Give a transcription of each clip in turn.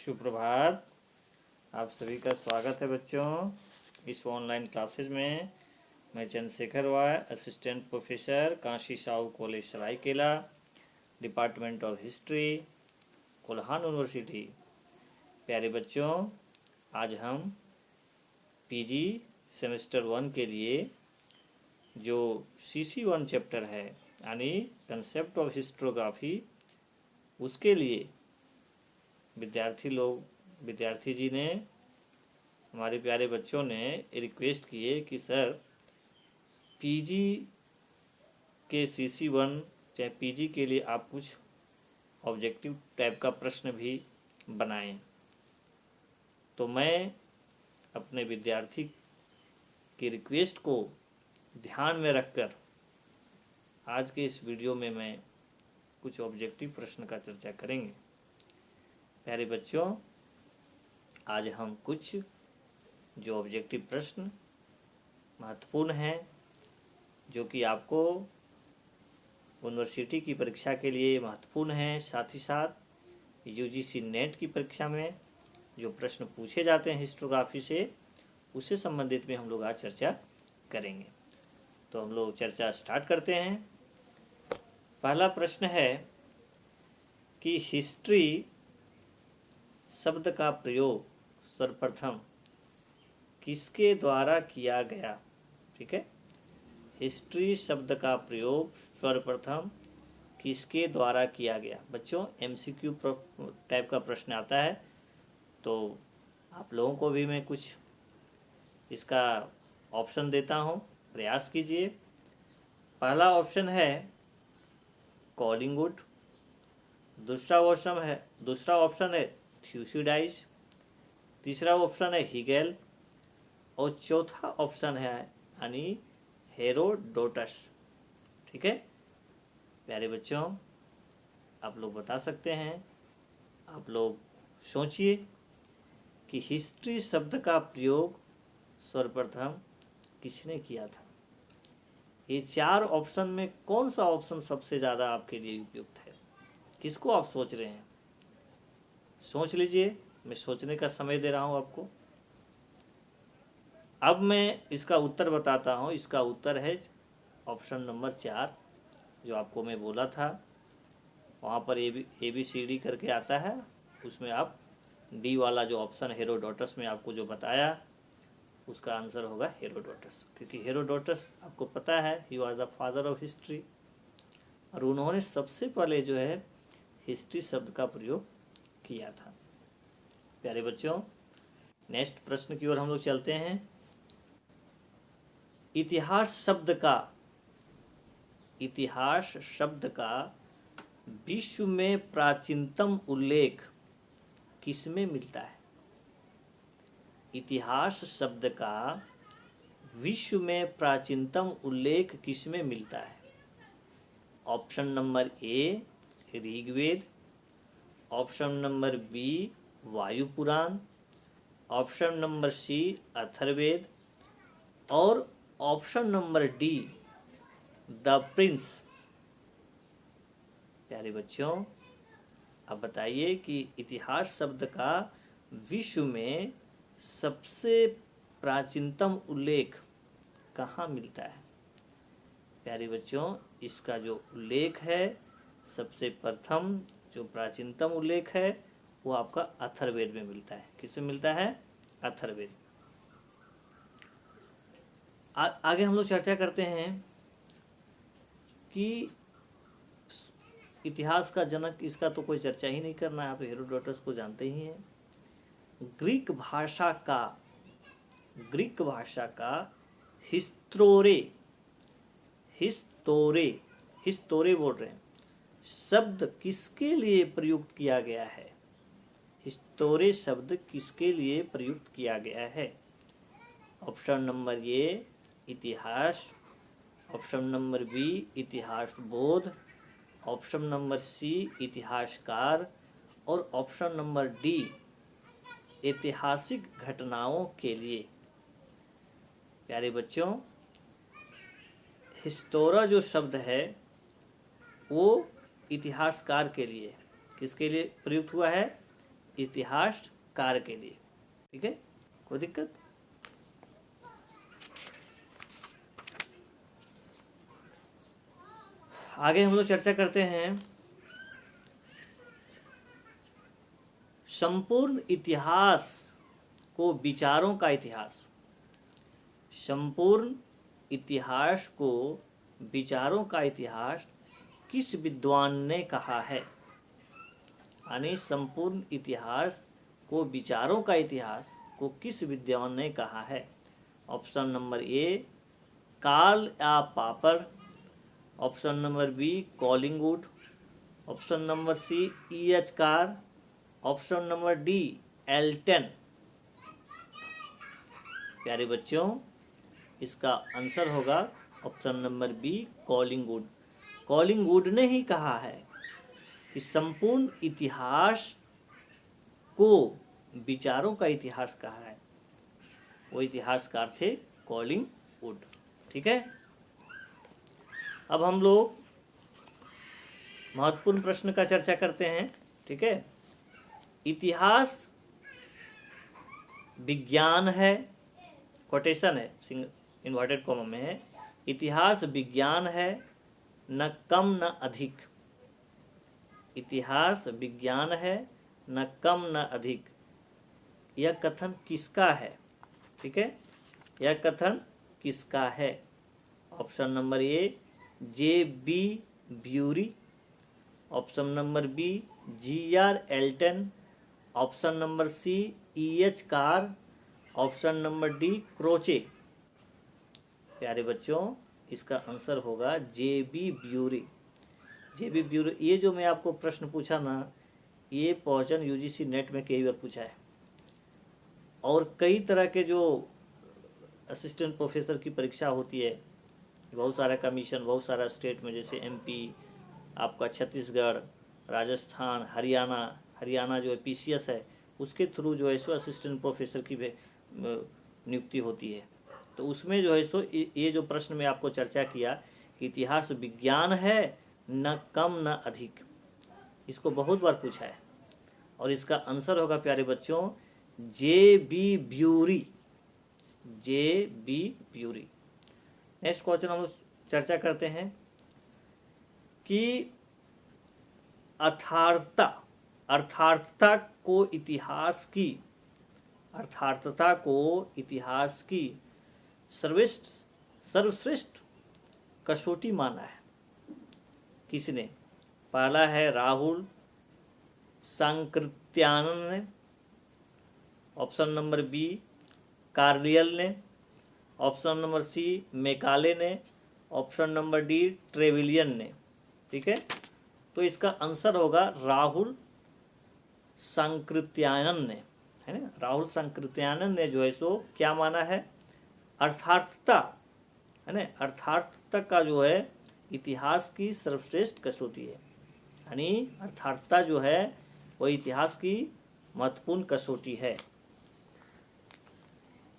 सुप्रभात। आप सभी का स्वागत है बच्चों इस ऑनलाइन क्लासेस में। मैं Chandrashekhar Y, assistant professor, Kashi Sahu college Saraikela, department of history, Kolhan university. प्यारे बच्चों, आज हम पीजी सेमेस्टर 1 के लिए जो CC1 चैप्टर है यानी कंसेप्ट ऑफ हिस्टोग्राफी, उसके लिए विद्यार्थी जी ने, हमारे प्यारे बच्चों ने रिक्वेस्ट किए कि सर पीजी के CC1 चाहे पीजी के लिए आप कुछ ऑब्जेक्टिव टाइप का प्रश्न भी बनाएं। तो मैं अपने विद्यार्थी की रिक्वेस्ट को ध्यान में रखकर आज के इस वीडियो में मैं कुछ ऑब्जेक्टिव प्रश्न का चर्चा करेंगे। प्यारे बच्चों, आज हम कुछ जो ऑब्जेक्टिव प्रश्न महत्वपूर्ण हैं, जो कि आपको यूनिवर्सिटी की परीक्षा के लिए महत्वपूर्ण हैं, साथ ही साथ UGC नेट की परीक्षा में जो प्रश्न पूछे जाते हैं हिस्टोग्राफी से, उससे संबंधित में हम लोग आज चर्चा करेंगे। तो हम लोग चर्चा स्टार्ट करते हैं। पहला प्रश्न है कि हिस्ट्री शब्द का प्रयोग सर्वप्रथम किसके द्वारा किया गया? ठीक है, हिस्ट्री शब्द का प्रयोग सर्वप्रथम किसके द्वारा किया गया? बच्चों, MCQ टाइप का प्रश्न आता है, तो आप लोगों को भी मैं कुछ इसका ऑप्शन देता हूं, प्रयास कीजिए। पहला ऑप्शन है कॉलिंगवुड, दूसरा ऑप्शन है थ्यूसिडाइज, तीसरा ऑप्शन है हिगेल और चौथा ऑप्शन है यानी हेरोडोटस। ठीक है प्यारे बच्चों, आप लोग बता सकते हैं। आप लोग सोचिए कि हिस्ट्री शब्द का प्रयोग सर्वप्रथम किसने किया था। ये चार ऑप्शन में कौन सा ऑप्शन सबसे ज़्यादा आपके लिए उपयुक्त है? किसको आप सोच रहे हैं? सोच लीजिए, मैं सोचने का समय दे रहा हूं आपको। अब मैं इसका उत्तर बताता हूं। इसका उत्तर है ऑप्शन नंबर 4, जो आपको मैं बोला था। वहाँ पर ABCD करके आता है, उसमें आप D वाला जो ऑप्शन हेरोडोटस में आपको जो बताया, उसका आंसर होगा हेरोडोटस। क्योंकि हेरोडोटस आपको पता है, he was the father of history, और उन्होंने सबसे पहले जो है हिस्ट्री शब्द का प्रयोग किया था। प्यारे बच्चों, नेक्स्ट प्रश्न की ओर हम लोग चलते हैं। इतिहास शब्द का विश्व में प्राचीनतम उल्लेख किसमें मिलता है? इतिहास शब्द का विश्व में प्राचीनतम उल्लेख किसमें मिलता है? Option number A Rigveda, option number B Vayu Purana, option number C Atharvaveda और option number D the prince. प्यारे बच्चों, अब बताइए कि इतिहास शब्द का विश्व में सबसे प्राचीनतम उल्लेख कहाँ मिलता है? प्यारे बच्चों, इसका जो उल्लेख है, सबसे प्रथम जो प्राचीनतम उल्लेख है, वो आपका अथर्ववेद में मिलता है। किसमें मिलता है? अथर्ववेद। आगे हम लोग चर्चा करते हैं कि इतिहास का जनक, इसका तो कोई चर्चा ही नहीं करना है, आप हेरोडोटस को जानते ही हैं। ग्रीक भाषा का हिस्तोरे बोल रहे हैं, शब्द किसके लिए प्रयुक्त किया गया है? हिस्तोरे शब्द किसके लिए प्रयुक्त किया गया है? ऑप्शन नंबर A इतिहास, ऑप्शन नंबर B इतिहास बोध, ऑप्शन नंबर C इतिहासकार और ऑप्शन नंबर D ऐतिहासिक घटनाओं के लिए। प्यारे बच्चों, हिस्टोरा जो शब्द है वो इतिहासकार के लिए, किसके लिए प्रयुक्त हुआ है? इतिहासकार के लिए। ठीक है, कोई दिक्कत? आगे हम लोग चर्चा करते हैं संपूर्ण इतिहास को विचारों का इतिहास। संपूर्ण इतिहास को विचारों का इतिहास किस विद्वान ने कहा है? यानी संपूर्ण इतिहास को विचारों का इतिहास को किस विद्वान ने कहा है? ऑप्शन नंबर ए कार्ल या Popper, option number B Collingwood, option number C E.H. Carr, option number D Elton. प्यारे बच्चों, इसका आंसर होगा option number B Collingwood. Collingwood ने ही कहा है कि संपूर्ण इतिहास को विचारों का इतिहास कहा है। वो इतिहासकार थे कॉलिंगवुड। ठीक है, अब हम लोग महत्वपूर्ण प्रश्न का चर्चा करते हैं। ठीक है, इतिहास विज्ञान है, कोटेशन है, इन्वर्टेड कॉमा में है, इतिहास विज्ञान है, न कम न अधिक। इतिहास विज्ञान है, न कम न अधिक। यह कथन किसका है? ठीक है, यह कथन किसका है? Option number A J.B. Bury, option number B G.R. Elton, option number C E.H. Carr, option number D Croce. प्यारे बच्चों, इसका आंसर होगा J.B. ब्यूरी। J.B. ब्यूरी, ये जो मैं आपको प्रश्न पूछा ना, ये पहुंचन UGC नेट में कई बार पूछा है, और कई तरह के जो असिस्टेंट प्रोफेसर की परीक्षा होती है, बहुत सारा कमीशन, बहुत सारा स्टेट में, जैसे MP, आपका छत्तीसगढ़, राजस्थान, हरियाणा जो है PCS है, उसके थ्रू जो है सो असिस्टेंट प्रोफेसर की नियुक्ति होती है। तो उसमें जो है सो ये जो प्रश्न में आपको चर्चा किया कि इतिहास विज्ञान है, न कम न अधिक, इसको बहुत बार पूछा है, और इसका आंसर होगा प्यारे बच्चों J.B. Bury. J.B. Bury. Next question हम चर्चा करते हैं कि अर्थार्थता को इतिहास की सर्वश्रेष्ठ कसौटी माना है। किसने? पहला है राहुल सांकृत्यायन ने, ऑप्शन नंबर बी कार्लियल ने, ऑप्शन नंबर सी मेकाले ने, ऑप्शन नंबर डी ट्रेविलियन ने। ठीक है, तो इसका आंसर होगा राहुल सांकृत्यायन ने, है ना। राहुल सांकृत्यायन ने जो है सो क्या माना है? अर्थार्थता, है ना, अर्थार्थता का जो है इतिहास की सर्वश्रेष्ठ कसौटी है। यानी अर्थार्थता जो है वो इतिहास की महत्वपूर्ण कसौटी है।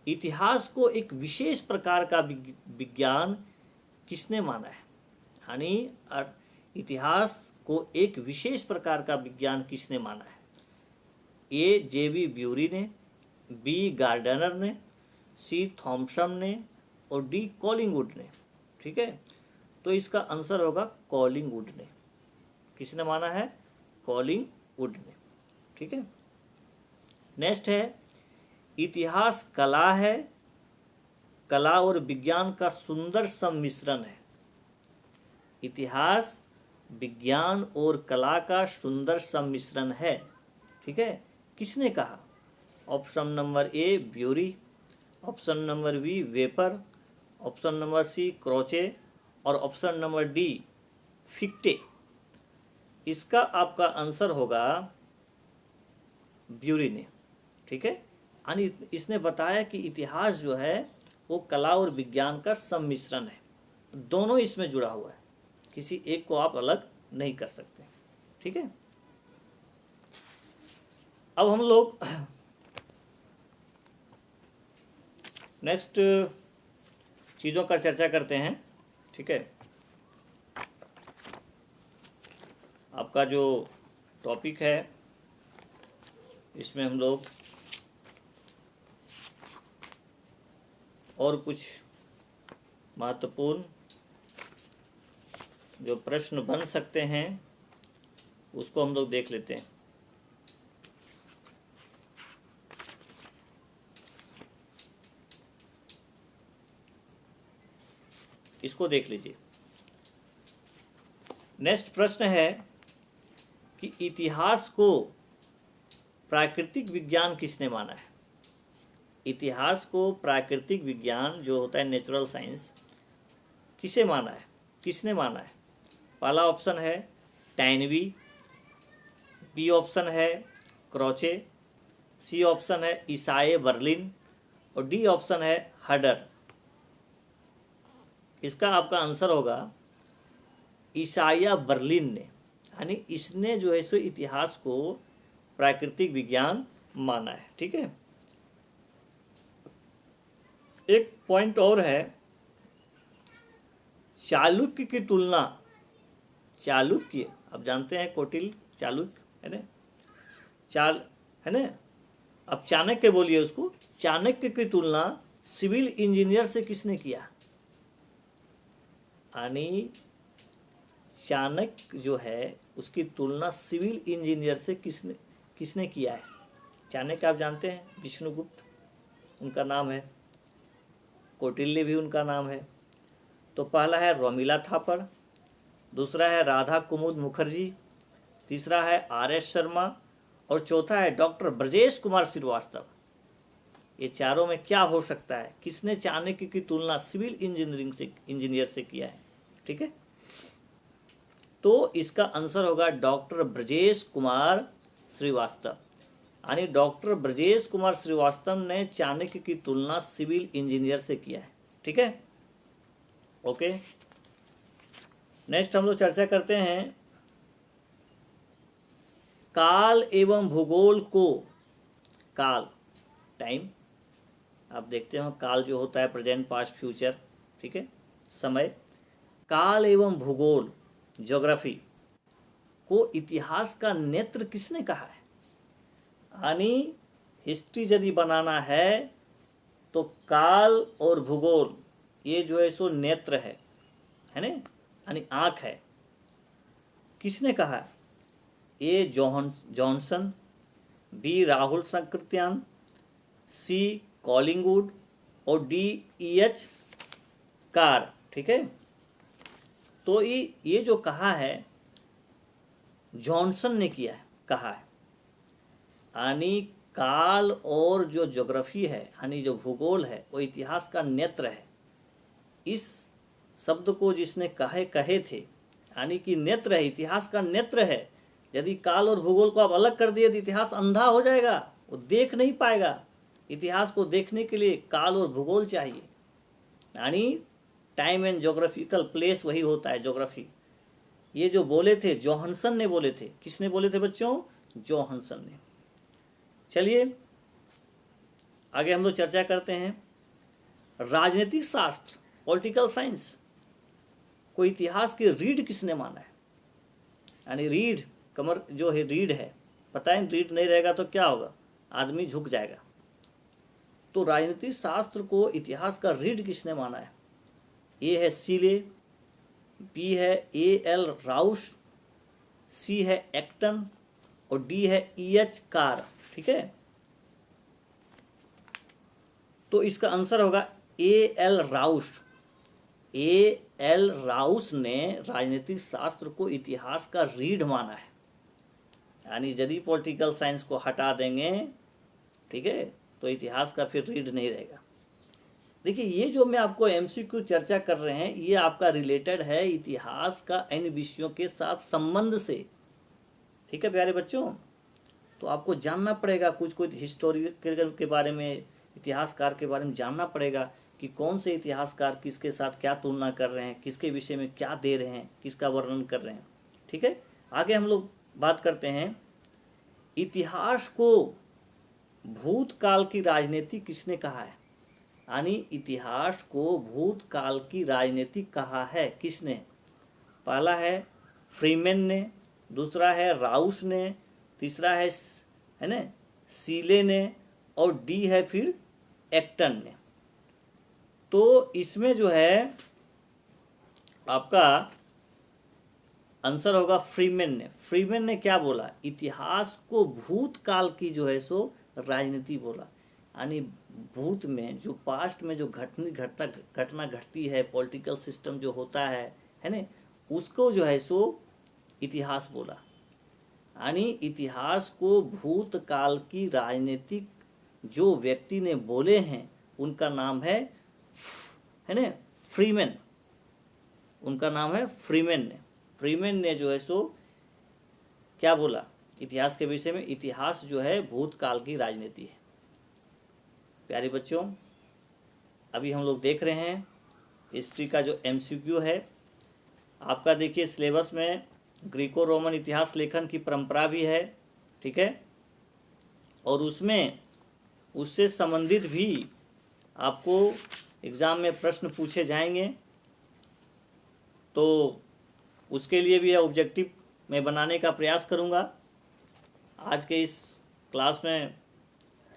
इतिहास को एक विशेष प्रकार का विज्ञान किसने माना है? यानी इतिहास को एक विशेष प्रकार का विज्ञान किसने माना है? ए J.B. ब्यूरी ने, बी गार्डनर ने, सी थॉम्सन ने, और डी कॉलिंगवुड ने। ठीक है, तो इसका आंसर होगा कॉलिंगवुड ने। किसने माना है? कॉलिंगवुड ने। ठीक है, नेक्स्ट है इतिहास कला है, कला और विज्ञान का सुंदर सम्मिश्रण है। इतिहास विज्ञान और कला का सुंदर सम्मिश्रण है। ठीक है, किसने कहा? Option number A Bury, option number B Weber, option number C Croce, और ऑप्शन नंबर डी फिक्टे। इसका आपका आंसर होगा ब्यूरी ने। ठीक है, यानी इसने बताया कि इतिहास जो है वो कला और विज्ञान का सम्मिश्रण है, दोनों इसमें जुड़ा हुआ है, किसी एक को आप अलग नहीं कर सकते। ठीक है, अब हम लोग नेक्स्ट चीज़ों का चर्चा करते हैं। ठीक है, आपका जो टॉपिक है इसमें हम लोग और कुछ महत्वपूर्ण जो प्रश्न बन सकते हैं उसको हम लोग देख लेते हैं। इसको देख लीजिए। नेक्स्ट प्रश्न है कि इतिहास को प्राकृतिक विज्ञान किसने माना है? इतिहास को प्राकृतिक विज्ञान जो होता है नेचुरल साइंस, किसे माना है, किसने माना है? पहला ऑप्शन है टैनवी, बी ऑप्शन है क्रोचे, सी ऑप्शन है ईसाई बर्लिन और डी ऑप्शन है हडर। इसका आपका आंसर होगा ईसाया बर्लिन ने, यानी इसने जो है सो इतिहास को प्राकृतिक विज्ञान माना है। ठीक है, एक पॉइंट और है, चालुक्य की तुलना, चालुक्य अब जानते हैं कौटिल्य चालुक्य है ना, है ना, अब चाणक्य बोलिए उसको, चाणक्य की तुलना सिविल इंजीनियर से किसने किया? यानी चाणक्य जो है उसकी तुलना सिविल इंजीनियर से किसने किया है? चाणक्य आप जानते हैं विष्णुगुप्त उनका नाम है, कौटिल्य भी उनका नाम है। तो पहला है रोमिला थापर, दूसरा है राधा कुमुद मुखर्जी, तीसरा है आर.एस. शर्मा और चौथा है डॉक्टर ब्रजेश कुमार श्रीवास्तव। ये चारों में क्या हो सकता है? किसने चाणक्य की तुलना सिविल इंजीनियर से किया है? ठीक है, तो इसका आंसर होगा डॉक्टर ब्रजेश कुमार श्रीवास्तव, यानी डॉक्टर ब्रजेश कुमार श्रीवास्तव ने चाणक्य की तुलना सिविल इंजीनियर से किया है। ठीक है, ओके। नेक्स्ट हम लोग चर्चा करते हैं काल एवं भूगोल को, काल टाइम, आप देखते हो काल जो होता है प्रेजेंट पास्ट फ्यूचर, ठीक है, समय, काल एवं भूगोल ज्योग्राफी को इतिहास का नेत्र किसने कहा है? यानी हिस्ट्री यदि बनाना है तो काल और भूगोल ये जो है सो नेत्र है ना, यानी आंख है। किसने कहा? ए जॉनसन, बी राहुल संकृत्यान, सी कॉलिंगवुड और डी E.H. कार। ठीक है, तो ये जो कहा है जॉनसन ने किया है, कहा है, यानी काल और जो ज्योग्राफी है यानी जो भूगोल है वो इतिहास का नेत्र है। इस शब्द को जिसने कहे थे, यानी कि नेत्र है, इतिहास का नेत्र है। यदि काल और भूगोल को आप अलग कर दिए तो इतिहास अंधा हो जाएगा, वो देख नहीं पाएगा। इतिहास को देखने के लिए काल और भूगोल चाहिए, यानी टाइम एंड ज्योग्राफिकल प्लेस वही होता है ज्योग्राफी। ये जो बोले थे जोहानसन ने बोले थे। किसने बोले थे बच्चों? जोहानसन ने। चलिए आगे हम लोग चर्चा करते हैं राजनीतिक शास्त्र, पॉलिटिकल साइंस को इतिहास की रीढ़ किसने माना है? यानी रीढ़, कमर जो है रीढ़ है, पता है रीढ़ नहीं रहेगा तो क्या होगा, आदमी झुक जाएगा। तो राजनीतिक शास्त्र को इतिहास का रीढ़ किसने माना है? ए है सीले, बी है A.L. राउस, सी है एक्टन और डी है E.H. कार। ठीक है, तो इसका आंसर होगा A.L. राउस। A.L. राउस ने राजनीतिक शास्त्र को इतिहास का रीढ़ माना है, यानी यदि पॉलिटिकल साइंस को हटा देंगे, ठीक है, तो इतिहास का फिर रीढ़ नहीं रहेगा। देखिए ये जो मैं आपको MCQ चर्चा कर रहे हैं ये आपका रिलेटेड है इतिहास का इन विषयों के साथ संबंध से। ठीक है प्यारे बच्चों, तो आपको जानना पड़ेगा कुछ हिस्टोरिकल के बारे में, इतिहासकार के बारे में जानना पड़ेगा कि कौन से इतिहासकार किसके साथ क्या तुलना कर रहे हैं, किसके विषय में क्या दे रहे हैं, किसका वर्णन कर रहे हैं। ठीक है, आगे हम लोग बात करते हैं इतिहास को भूतकाल की राजनीति किसने कहा है? यानी इतिहास को भूतकाल की राजनीति कहा है किसने? पहला है फ्रीमैन ने, दूसरा है राउस ने, तीसरा है ना सीले ने और डी है फिर एक्टन ने। तो इसमें जो है आपका आंसर होगा फ्रीमैन ने। फ्रीमैन ने क्या बोला? इतिहास को भूतकाल की जो है सो राजनीति बोला। यानी भूत में जो पास्ट में जो घटना घटती है, पॉलिटिकल सिस्टम जो होता है ना, उसको जो है सो इतिहास बोला। यानी इतिहास को भूतकाल की राजनीतिक जो व्यक्ति ने बोले हैं उनका नाम है ना फ्रीमैन। उनका नाम है फ्रीमैन ने। फ्रीमैन ने जो है सो क्या बोला इतिहास के विषय में? इतिहास जो है भूतकाल की राजनीति है। प्यारे बच्चों, अभी हम लोग देख रहे हैं हिस्ट्री का जो एमसीक्यू है। आपका देखिए सिलेबस में ग्रीको रोमन इतिहास लेखन की परंपरा भी है, ठीक है, और उसमें उससे संबंधित भी आपको एग्ज़ाम में प्रश्न पूछे जाएंगे। तो उसके लिए भी ऑब्जेक्टिव मैं बनाने का प्रयास करूंगा। आज के इस क्लास में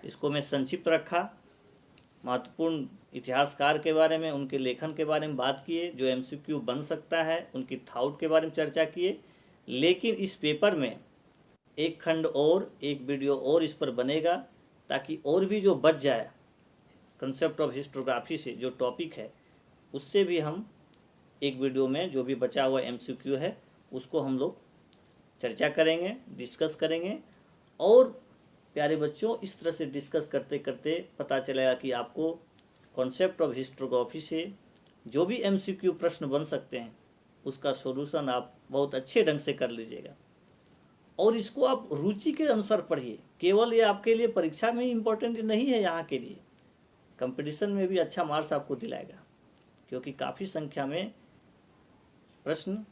इसको मैं संक्षिप्त रखा। महत्वपूर्ण इतिहासकार के बारे में, उनके लेखन के बारे में बात किए, जो एमसीक्यू बन सकता है, उनकी थाउट के बारे में चर्चा किए। लेकिन इस पेपर में एक खंड और, एक वीडियो और इस पर बनेगा, ताकि और भी जो बच जाए कंसेप्ट ऑफ हिस्टोग्राफी से जो टॉपिक है, उससे भी हम एक वीडियो में जो भी बचा हुआ एमसीक्यू है उसको हम लोग चर्चा करेंगे, डिस्कस करेंगे। और प्यारे बच्चों, इस तरह से डिस्कस करते करते पता चलेगा कि आपको कॉन्सेप्ट ऑफ हिस्टोग्राफी से जो भी एमसीक्यू प्रश्न बन सकते हैं उसका सॉल्यूशन आप बहुत अच्छे ढंग से कर लीजिएगा। और इसको आप रुचि के अनुसार पढ़िए। केवल ये आपके लिए परीक्षा में ही इम्पोर्टेंट नहीं है, यहाँ के लिए कंपटीशन में भी अच्छा मार्क्स आपको दिलाएगा, क्योंकि काफ़ी संख्या में प्रश्न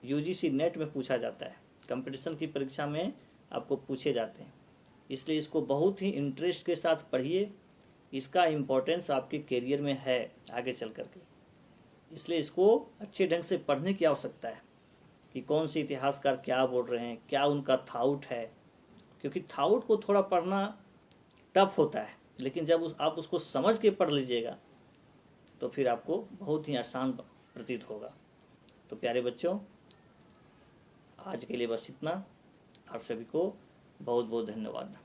यूजीसी नेट में पूछा जाता है, कंपटीशन की परीक्षा में आपको पूछे जाते हैं। इसलिए इसको बहुत ही इंटरेस्ट के साथ पढ़िए। इसका इम्पोर्टेंस आपके करियर में है आगे चल कर के। इसलिए इसको अच्छे ढंग से पढ़ने की आवश्यकता है कि कौन से इतिहासकार क्या बोल रहे हैं, क्या उनका थाउट है। क्योंकि थाउट को थोड़ा पढ़ना टफ होता है, लेकिन जब आप उसको समझ के पढ़ लीजिएगा तो फिर आपको बहुत ही आसान प्रतीत होगा। तो प्यारे बच्चों, आज के लिए बस इतना। आप सभी को बहुत बहुत धन्यवाद।